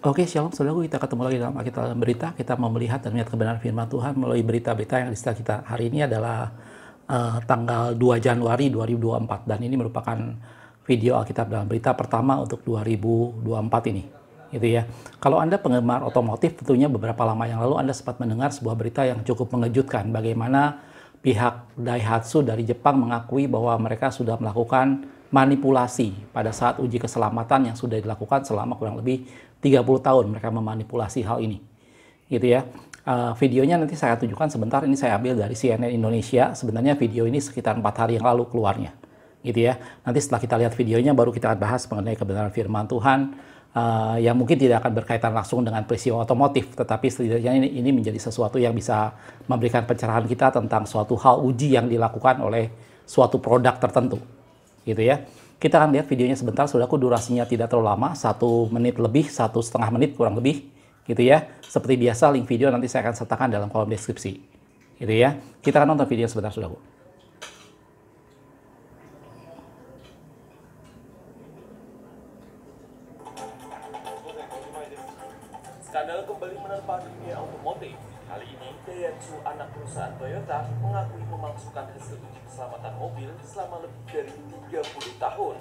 Oke, shalom saudaraku, kita ketemu lagi dalam Alkitab dan Berita. Kita mau melihat dan melihat kebenaran firman Tuhan melalui berita-berita yang ada kita. Hari ini adalah tanggal 2 Januari 2024 dan ini merupakan video Alkitab dalam Berita pertama untuk 2024 ini. Gitu ya. Kalau Anda penggemar otomotif, tentunya beberapa lama yang lalu Anda sempat mendengar sebuah berita yang cukup mengejutkan, bagaimana pihak Daihatsu dari Jepang mengakui bahwa mereka sudah melakukan manipulasi pada saat uji keselamatan yang sudah dilakukan selama kurang lebih 30 tahun mereka memanipulasi hal ini. Gitu ya. Videonya nanti saya tunjukkan sebentar, ini saya ambil dari CNN Indonesia. Sebenarnya video ini sekitar 4 hari yang lalu keluarnya. Gitu ya. Nanti setelah kita lihat videonya baru kita akan bahas mengenai kebenaran firman Tuhan yang mungkin tidak akan berkaitan langsung dengan peristiwa otomotif, tetapi setidaknya ini menjadi sesuatu yang bisa memberikan pencerahan kita tentang suatu hal uji yang dilakukan oleh suatu produk tertentu. Gitu ya. Kita akan lihat videonya sebentar, saudaraku, durasinya tidak terlalu lama, 1 menit lebih, 1,5 menit kurang lebih, gitu ya. Seperti biasa, link video nanti saya akan sertakan dalam kolom deskripsi, gitu ya. Kita akan nonton video sebentar, saudaraku. Skandal kembali menerpa dunia otomotif. Kali ini, Daihatsu, anak perusahaan Toyota, mengakui memalsukan hasil uji keselamatan mobil selama lebih dari 30 tahun.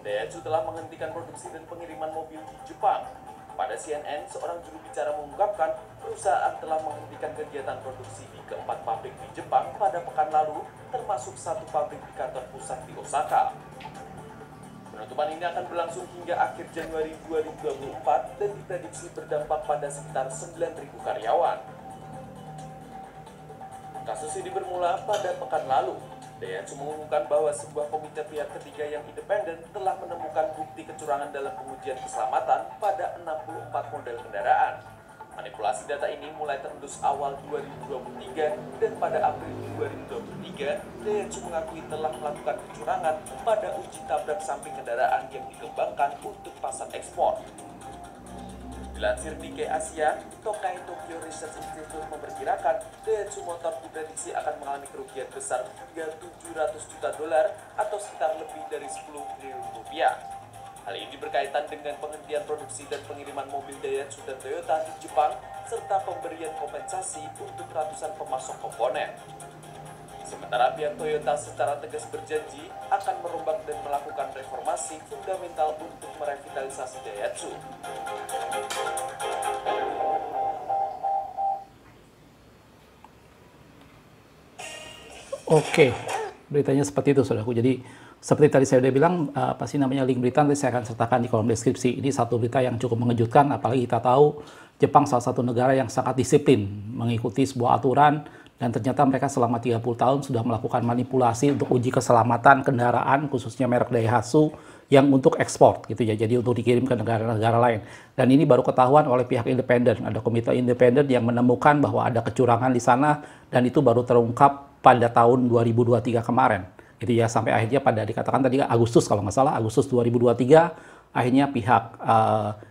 Daihatsu telah menghentikan produksi dan pengiriman mobil di Jepang. Pada CNN, seorang juru bicara mengungkapkan perusahaan telah menghentikan kegiatan produksi di keempat pabrik di Jepang pada pekan lalu, termasuk 1 pabrik di kantor pusat di Osaka. Penutupan ini akan berlangsung hingga akhir Januari 2024 dan diprediksi berdampak pada sekitar 9.000 karyawan. Kasus ini bermula pada pekan lalu. Daihatsu mengumumkan bahwa sebuah komite pihak ketiga yang independen telah menemukan bukti kecurangan dalam pengujian keselamatan pada 64 model kendaraan. Manipulasi data ini mulai terendus awal 2023 dan pada April 2023, Daihatsu mengakui telah melakukan kecurangan pada uji tabrak samping kendaraan yang dikembangkan untuk pasar ekspor. Dilansir Nikkei Asia, Tokai Tokyo Research Institute memperkirakan Daihatsu Motor diprediksi akan mengalami kerugian besar hingga $700 juta atau sekitar lebih dari 10 triliun rupiah. Hal ini berkaitan dengan penghentian produksi dan pengiriman mobil Daihatsu dan Toyota di Jepang, serta pemberian kompensasi untuk ratusan pemasok komponen. Sementara pihak Toyota secara tegas berjanji akan merombak dan melakukan reformasi fundamental untuk merevitalisasi Daihatsu. Oke, beritanya seperti itu, saudaraku. Jadi seperti tadi saya sudah bilang, link berita nanti saya akan sertakan di kolom deskripsi. Ini satu berita yang cukup mengejutkan, apalagi kita tahu Jepang salah satu negara yang sangat disiplin mengikuti sebuah aturan, dan ternyata mereka selama 30 tahun sudah melakukan manipulasi untuk uji keselamatan kendaraan, khususnya merek Daihatsu, yang untuk ekspor, gitu ya. Jadi untuk dikirim ke negara-negara lain. Dan ini baru ketahuan oleh pihak independen. Ada komite independen yang menemukan bahwa ada kecurangan di sana, dan itu baru terungkap pada tahun 2023 kemarin. Gitu ya, sampai akhirnya pada dikatakan tadi Agustus, kalau nggak salah, Agustus 2023, akhirnya pihak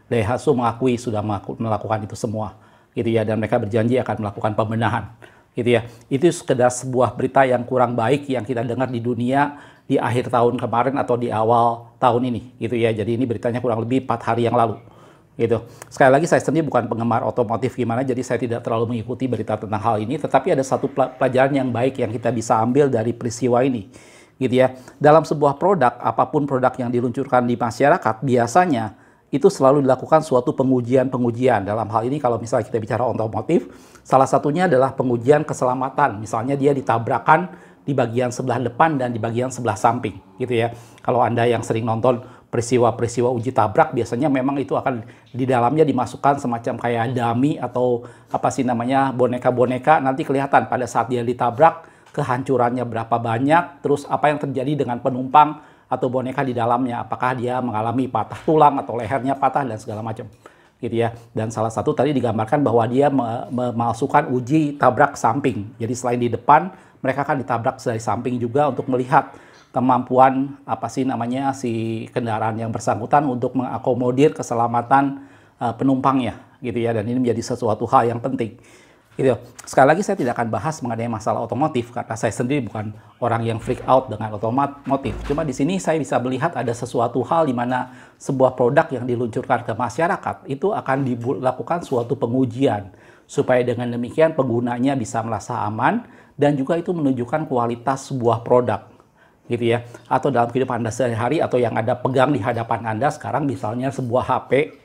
Daihatsu mengakui sudah melakukan itu semua. Gitu ya, dan mereka berjanji akan melakukan pembenahan. Gitu ya. Itu sekedar sebuah berita yang kurang baik yang kita dengar di dunia di akhir tahun kemarin atau di awal tahun ini. Gitu ya. Jadi ini beritanya kurang lebih 4 hari yang lalu. Gitu. Sekali lagi, saya sendiri bukan penggemar otomotif gimana, jadi saya tidak terlalu mengikuti berita tentang hal ini, tetapi ada satu pelajaran yang baik yang kita bisa ambil dari peristiwa ini. Gitu ya. Dalam sebuah produk, apapun produk yang diluncurkan di masyarakat, biasanya itu selalu dilakukan suatu pengujian-pengujian. Dalam hal ini kalau misalnya kita bicara otomotif, salah satunya adalah pengujian keselamatan. Misalnya dia ditabrakan di bagian sebelah depan dan di bagian sebelah samping, gitu ya. Kalau Anda yang sering nonton peristiwa-peristiwa uji tabrak, biasanya memang itu akan di dalamnya dimasukkan semacam kayak dummy atau boneka-boneka, nanti kelihatan pada saat dia ditabrak kehancurannya berapa banyak, terus apa yang terjadi dengan penumpang atau boneka di dalamnya, apakah dia mengalami patah tulang atau lehernya patah dan segala macam, gitu ya. Dan salah satu tadi digambarkan bahwa dia memalsukan uji tabrak samping. Jadi selain di depan, mereka akan ditabrak dari samping juga untuk melihat kemampuan si kendaraan yang bersangkutan untuk mengakomodir keselamatan penumpangnya, gitu ya. Dan ini menjadi sesuatu hal yang penting. Gitu. Sekali lagi saya tidak akan bahas mengenai masalah otomotif karena saya sendiri bukan orang yang freak out dengan otomotif. Cuma di sini saya bisa melihat ada sesuatu hal di mana sebuah produk yang diluncurkan ke masyarakat itu akan dilakukan suatu pengujian supaya dengan demikian penggunanya bisa merasa aman dan juga itu menunjukkan kualitas sebuah produk. Gitu ya. Atau dalam kehidupan Anda sehari-hari atau yang Anda pegang di hadapan Anda sekarang misalnya sebuah HP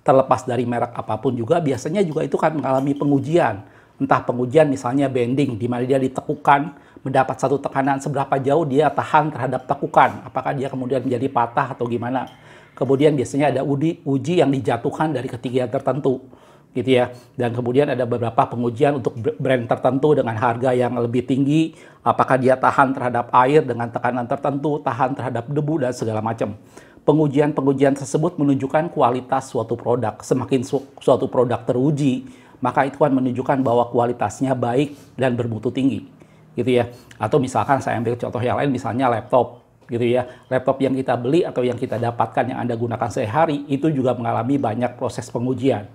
terlepas dari merek apapun juga biasanya juga itu kan mengalami pengujian. Entah pengujian misalnya bending di mana dia ditekukan mendapat satu tekanan seberapa jauh dia tahan terhadap tekukan. Apakah dia kemudian menjadi patah atau gimana. Kemudian biasanya ada uji yang dijatuhkan dari ketinggian tertentu. Gitu ya. Dan kemudian ada beberapa pengujian untuk brand tertentu dengan harga yang lebih tinggi. Apakah dia tahan terhadap air dengan tekanan tertentu, tahan terhadap debu dan segala macam. Pengujian-pengujian tersebut menunjukkan kualitas suatu produk. Semakin suatu produk teruji, maka itu kan menunjukkan bahwa kualitasnya baik dan bermutu tinggi. Gitu ya. Atau misalkan saya ambil contoh yang lain, misalnya laptop. Gitu ya. Laptop yang kita beli atau yang kita dapatkan yang Anda gunakan sehari, itu juga mengalami banyak proses pengujian.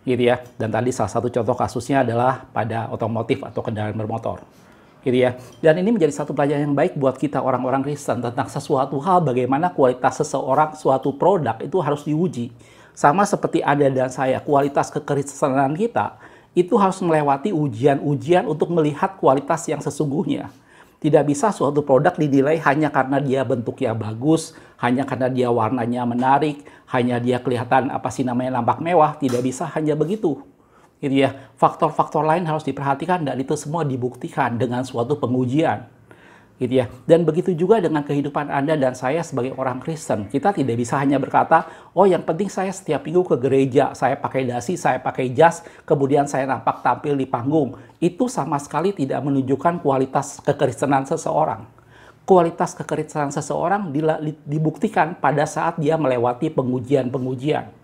Gitu ya. Dan tadi salah satu contoh kasusnya adalah pada otomotif atau kendaraan bermotor. Gitu ya. Dan ini menjadi satu pelajaran yang baik buat kita orang-orang Kristen tentang sesuatu hal bagaimana kualitas seseorang suatu produk itu harus diuji. Sama seperti Anda dan saya, kualitas kekristenan kita itu harus melewati ujian-ujian untuk melihat kualitas yang sesungguhnya. Tidak bisa suatu produk dinilai hanya karena dia bentuknya bagus, hanya karena dia warnanya menarik, hanya dia kelihatan nampak mewah, tidak bisa hanya begitu. Gitu ya. Faktor-faktor lain harus diperhatikan dan itu semua dibuktikan dengan suatu pengujian. Gitu ya. Dan begitu juga dengan kehidupan Anda dan saya sebagai orang Kristen. Kita tidak bisa hanya berkata, oh yang penting saya setiap minggu ke gereja, saya pakai dasi, saya pakai jas, kemudian saya nampak tampil di panggung. Itu sama sekali tidak menunjukkan kualitas kekristenan seseorang. Kualitas kekristenan seseorang dibuktikan pada saat dia melewati pengujian-pengujian.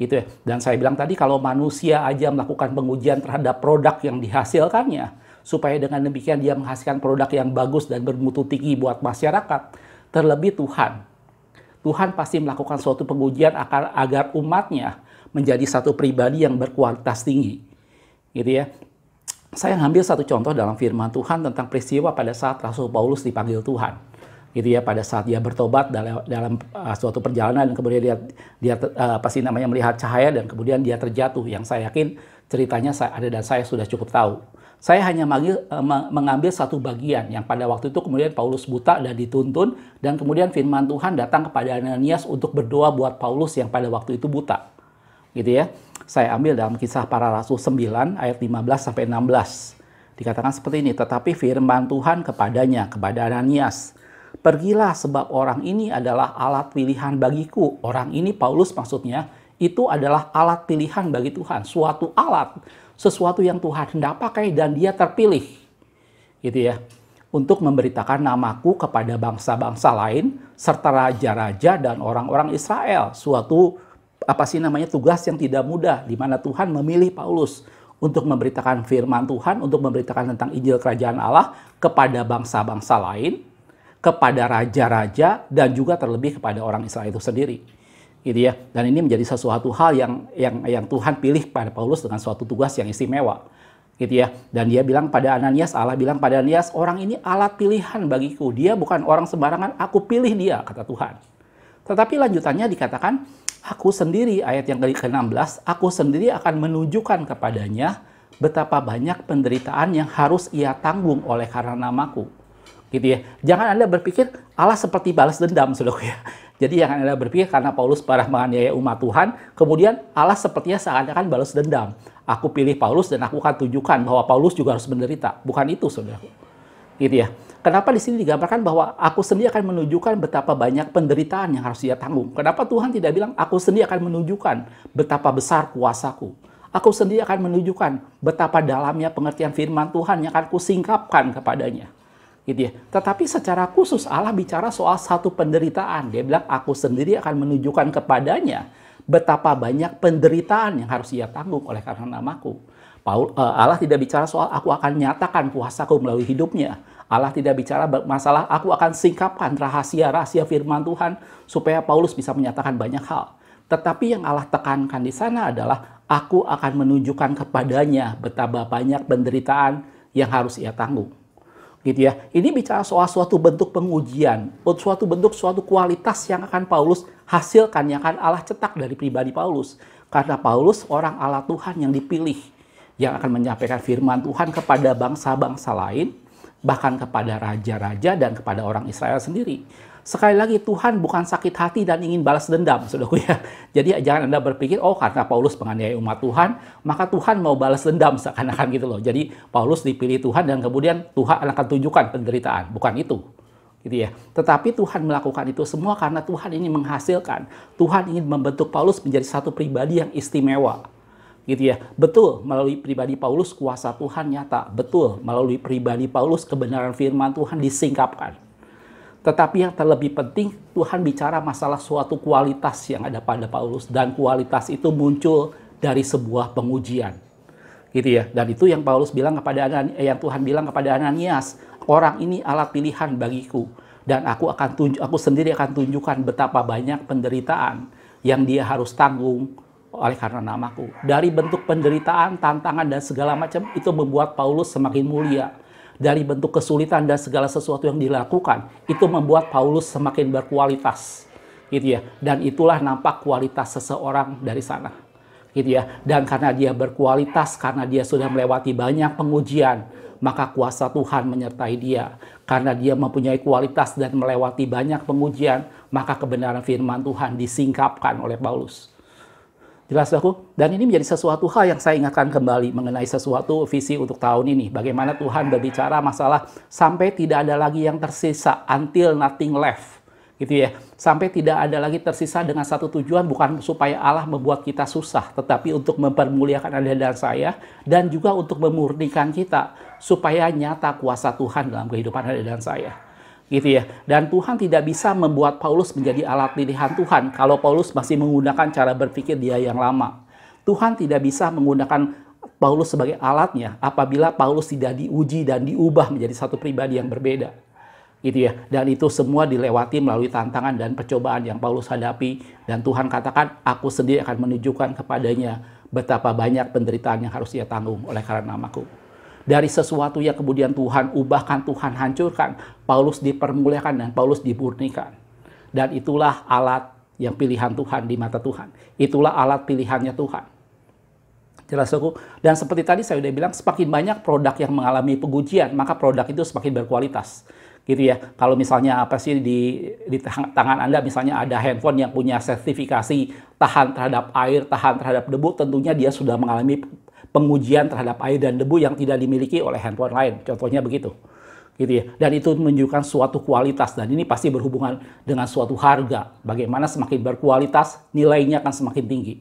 Gitu ya. Dan saya bilang tadi kalau manusia aja melakukan pengujian terhadap produk yang dihasilkannya supaya dengan demikian dia menghasilkan produk yang bagus dan bermutu tinggi buat masyarakat, terlebih Tuhan. Tuhan pasti melakukan suatu pengujian agar umatnya menjadi satu pribadi yang berkualitas tinggi. Gitu ya. Saya ngambil satu contoh dalam firman Tuhan tentang peristiwa pada saat Rasul Paulus dipanggil Tuhan. Gitu ya, pada saat dia bertobat dalam suatu perjalanan dan kemudian dia melihat cahaya dan kemudian dia terjatuh, yang saya yakin ceritanya saya sudah cukup tahu. Saya hanya mengambil satu bagian yang pada waktu itu kemudian Paulus buta dan dituntun dan kemudian firman Tuhan datang kepada Ananias untuk berdoa buat Paulus yang pada waktu itu buta. Gitu ya. Saya ambil dalam Kisah Para Rasul 9 ayat 15 sampai 16. Dikatakan seperti ini, tetapi firman Tuhan kepada Ananias, pergilah sebab orang ini adalah alat pilihan bagiku. Orang ini Paulus maksudnya itu adalah alat pilihan bagi Tuhan. Suatu alat, sesuatu yang Tuhan hendak pakai dan dia terpilih. Gitu ya. Untuk memberitakan namaku kepada bangsa-bangsa lain serta raja-raja dan orang-orang Israel. Suatu tugas yang tidak mudah di mana Tuhan memilih Paulus untuk memberitakan firman Tuhan, untuk memberitakan tentang Injil Kerajaan Allah kepada bangsa-bangsa lain, kepada raja-raja dan juga terlebih kepada orang Israel itu sendiri, gitu ya. Dan ini menjadi sesuatu hal yang Tuhan pilih pada Paulus dengan suatu tugas yang istimewa, gitu ya. Dan dia bilang pada Ananias, Allah bilang pada Ananias, orang ini alat pilihan bagiku, dia bukan orang sembarangan, aku pilih dia, kata Tuhan. Tetapi lanjutannya dikatakan, aku sendiri, ayat yang ke-16, aku sendiri akan menunjukkan kepadanya betapa banyak penderitaan yang harus ia tanggung oleh karena namaku. Gitu ya. Jangan Anda berpikir Allah seperti balas dendam, saudaraku ya. Jadi jangan Anda berpikir karena Paulus parah menganiaya umat Tuhan, kemudian Allah sepertinya seakan-akan balas dendam. Aku pilih Paulus dan aku akan tunjukkan bahwa Paulus juga harus menderita. Bukan itu, saudaraku. Gitu ya. Kenapa di sini digambarkan bahwa aku sendiri akan menunjukkan betapa banyak penderitaan yang harus dia tanggung? Kenapa Tuhan tidak bilang aku sendiri akan menunjukkan betapa besar kuasaku? Aku sendiri akan menunjukkan betapa dalamnya pengertian firman Tuhan yang akan kusingkapkan kepadanya. Gitu ya. Tetapi secara khusus Allah bicara soal satu penderitaan. Dia bilang aku sendiri akan menunjukkan kepadanya betapa banyak penderitaan yang harus ia tanggung oleh karena namaku. Allah tidak bicara soal aku akan nyatakan kuasaku melalui hidupnya. Allah tidak bicara masalah aku akan singkapkan rahasia-rahasia firman Tuhan supaya Paulus bisa menyatakan banyak hal. Tetapi yang Allah tekankan di sana adalah aku akan menunjukkan kepadanya betapa banyak penderitaan yang harus ia tanggung. Gitu ya. Ini bicara soal suatu bentuk pengujian, suatu bentuk, suatu kualitas yang akan Paulus hasilkan, yang akan Allah cetak dari pribadi Paulus. Karena Paulus orang Allah Tuhan yang dipilih, yang akan menyampaikan firman Tuhan kepada bangsa-bangsa lain, bahkan kepada raja-raja dan kepada orang Israel sendiri. Sekali lagi, Tuhan bukan sakit hati dan ingin balas dendam, saudaraku ya. Jadi jangan Anda berpikir, oh karena Paulus menganiaya umat Tuhan, maka Tuhan mau balas dendam seakan-akan gitu loh. Jadi Paulus dipilih Tuhan dan kemudian Tuhan akan tunjukkan penderitaan. Bukan itu. Gitu ya. Tetapi Tuhan melakukan itu semua karena Tuhan ingin menghasilkan. Tuhan ingin membentuk Paulus menjadi satu pribadi yang istimewa. Gitu ya. Betul, melalui pribadi Paulus kuasa Tuhan nyata. Betul, melalui pribadi Paulus kebenaran firman Tuhan disingkapkan. Tetapi yang terlebih penting, Tuhan bicara masalah suatu kualitas yang ada pada Paulus. Dan kualitas itu muncul dari sebuah pengujian. Gitu ya. Dan itu yang Paulus bilang kepada yang Tuhan bilang kepada Ananias, orang ini alat pilihan bagiku. Dan aku sendiri akan tunjukkan betapa banyak penderitaan yang dia harus tanggung oleh karena namaku. Dari bentuk penderitaan, tantangan, dan segala macam, itu membuat Paulus semakin mulia. Dari bentuk kesulitan dan segala sesuatu yang dilakukan, itu membuat Paulus semakin berkualitas, gitu ya. Dan itulah nampak kualitas seseorang dari sana, gitu ya. Dan karena dia berkualitas, karena dia sudah melewati banyak pengujian, maka kuasa Tuhan menyertai dia. Karena dia mempunyai kualitas dan melewati banyak pengujian, maka kebenaran firman Tuhan disingkapkan oleh Paulus. Jelas aku? Dan ini menjadi sesuatu hal yang saya ingatkan kembali mengenai sesuatu visi untuk tahun ini. Bagaimana Tuhan berbicara masalah sampai tidak ada lagi yang tersisa, until nothing left. Gitu ya. Sampai tidak ada lagi tersisa dengan satu tujuan, bukan supaya Allah membuat kita susah, tetapi untuk mempermuliakan Anda dan saya, dan juga untuk memurnikan kita, supaya nyata kuasa Tuhan dalam kehidupan Anda dan saya. Gitu ya. Dan Tuhan tidak bisa membuat Paulus menjadi alat pilihan Tuhan kalau Paulus masih menggunakan cara berpikir dia yang lama. Tuhan tidak bisa menggunakan Paulus sebagai alatnya apabila Paulus tidak diuji dan diubah menjadi satu pribadi yang berbeda. Gitu ya. Dan itu semua dilewati melalui tantangan dan percobaan yang Paulus hadapi, dan Tuhan katakan, aku sendiri akan menunjukkan kepadanya betapa banyak penderitaan yang harus ia tanggung oleh karena namaku. Dari sesuatu yang kemudian Tuhan ubahkan, Tuhan hancurkan, Paulus dipermuliakan dan Paulus dimurnikan. Dan itulah alat yang pilihan Tuhan di mata Tuhan. Itulah alat pilihannya Tuhan. Jelas aku? Dan seperti tadi saya sudah bilang, semakin banyak produk yang mengalami pengujian, maka produk itu semakin berkualitas. Gitu ya. Kalau misalnya apa sih di tangan Anda misalnya ada handphone yang punya sertifikasi tahan terhadap air, tahan terhadap debu, tentunya dia sudah mengalami pengujian terhadap air dan debu yang tidak dimiliki oleh handphone lain. Contohnya begitu. Gitu ya. Dan itu menunjukkan suatu kualitas, dan ini pasti berhubungan dengan suatu harga. Bagaimana semakin berkualitas, nilainya akan semakin tinggi.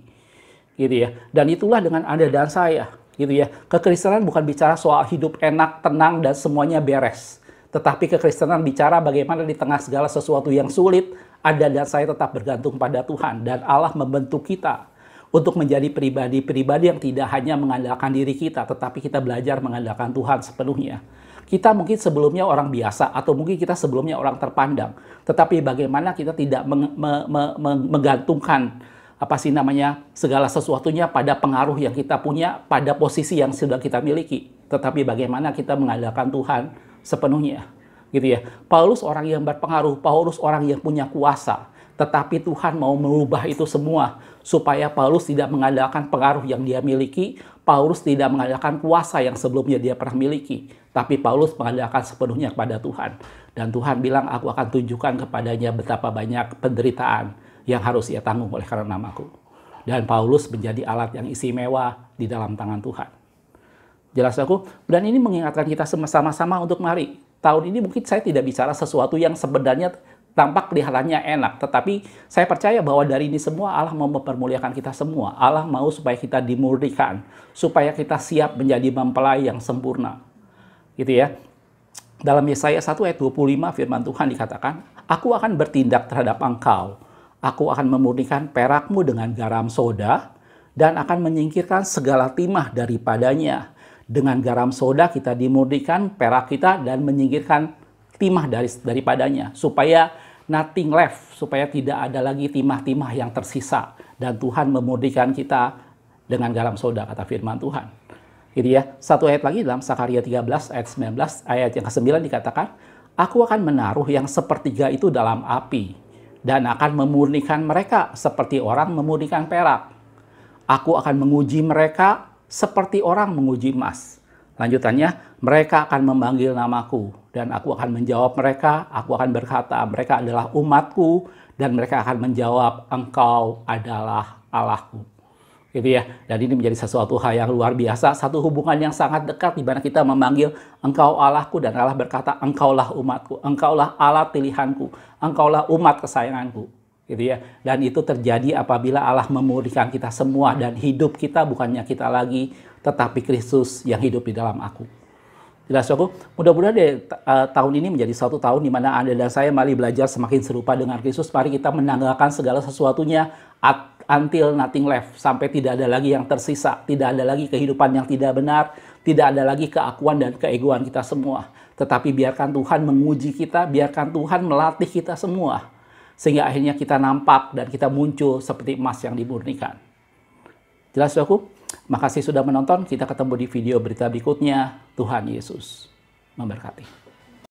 Gitu ya. Dan itulah dengan Anda dan saya. Gitu ya. Kekristenan bukan bicara soal hidup enak, tenang, dan semuanya beres. Tetapi kekristenan bicara bagaimana di tengah segala sesuatu yang sulit, Anda dan saya tetap bergantung pada Tuhan. Dan Allah membentuk kita untuk menjadi pribadi-pribadi yang tidak hanya mengandalkan diri kita, tetapi kita belajar mengandalkan Tuhan sepenuhnya. Kita mungkin sebelumnya orang biasa, atau mungkin kita sebelumnya orang terpandang, tetapi bagaimana kita tidak menggantungkan segala sesuatunya pada pengaruh yang kita punya, pada posisi yang sudah kita miliki, tetapi bagaimana kita mengandalkan Tuhan sepenuhnya. Gitu ya. Paulus orang yang berpengaruh, Paulus orang yang punya kuasa. Tetapi Tuhan mau merubah itu semua supaya Paulus tidak mengandalkan pengaruh yang dia miliki, Paulus tidak mengandalkan kuasa yang sebelumnya dia pernah miliki, tapi Paulus mengandalkan sepenuhnya kepada Tuhan. Dan Tuhan bilang, aku akan tunjukkan kepadanya betapa banyak penderitaan yang harus ia tanggung oleh karena namaku. Dan Paulus menjadi alat yang istimewa di dalam tangan Tuhan. Jelas aku? Dan ini mengingatkan kita sama-sama untuk mari. Tahun ini mungkin saya tidak bicara sesuatu yang sebenarnya tampak kelihatannya enak, tetapi saya percaya bahwa dari ini semua Allah mau mempermuliakan kita semua. Allah mau supaya kita dimurnikan, supaya kita siap menjadi mempelai yang sempurna. Gitu ya. Dalam Yesaya 1 ayat 25 firman Tuhan dikatakan, aku akan bertindak terhadap engkau. Aku akan memurnikan perakmu dengan garam soda dan akan menyingkirkan segala timah daripadanya. Dengan garam soda kita dimurnikan perak kita dan menyingkirkan timah daripadanya, supaya nothing left, supaya tidak ada lagi timah-timah yang tersisa dan Tuhan memurnikan kita dengan garam soda, kata firman Tuhan. Gitu ya. Satu ayat lagi dalam Sakaria 13 ayat 19, ayat yang ke-9 dikatakan, Aku akan menaruh yang sepertiga itu dalam api, dan akan memurnikan mereka seperti orang memurnikan perak. Aku akan menguji mereka seperti orang menguji emas. Lanjutannya, mereka akan memanggil namaku, dan aku akan menjawab mereka. Aku akan berkata, mereka adalah umatku, dan mereka akan menjawab, Engkau adalah Allahku. Gitu ya. Dan ini menjadi sesuatu hal yang luar biasa, satu hubungan yang sangat dekat di mana kita memanggil Engkau Allahku, dan Allah berkata, Engkaulah umatku, Engkaulah Allah pilihanku, Engkaulah umat kesayanganku. Gitu ya. Dan itu terjadi apabila Allah memurnikan kita semua, dan hidup kita bukannya kita lagi, tetapi Kristus yang hidup di dalam aku. Jelas aku, mudah-mudahan tahun ini menjadi satu tahun di mana Anda dan saya mari belajar semakin serupa dengan Kristus. Mari kita menanggalkan segala sesuatunya until nothing left, sampai tidak ada lagi yang tersisa, tidak ada lagi kehidupan yang tidak benar, tidak ada lagi keakuan dan keegoan kita semua. Tetapi biarkan Tuhan menguji kita, biarkan Tuhan melatih kita semua, sehingga akhirnya kita nampak dan kita muncul seperti emas yang dimurnikan. Jelas aku? Makasih sudah menonton, kita ketemu di video berita berikutnya. Tuhan Yesus memberkati.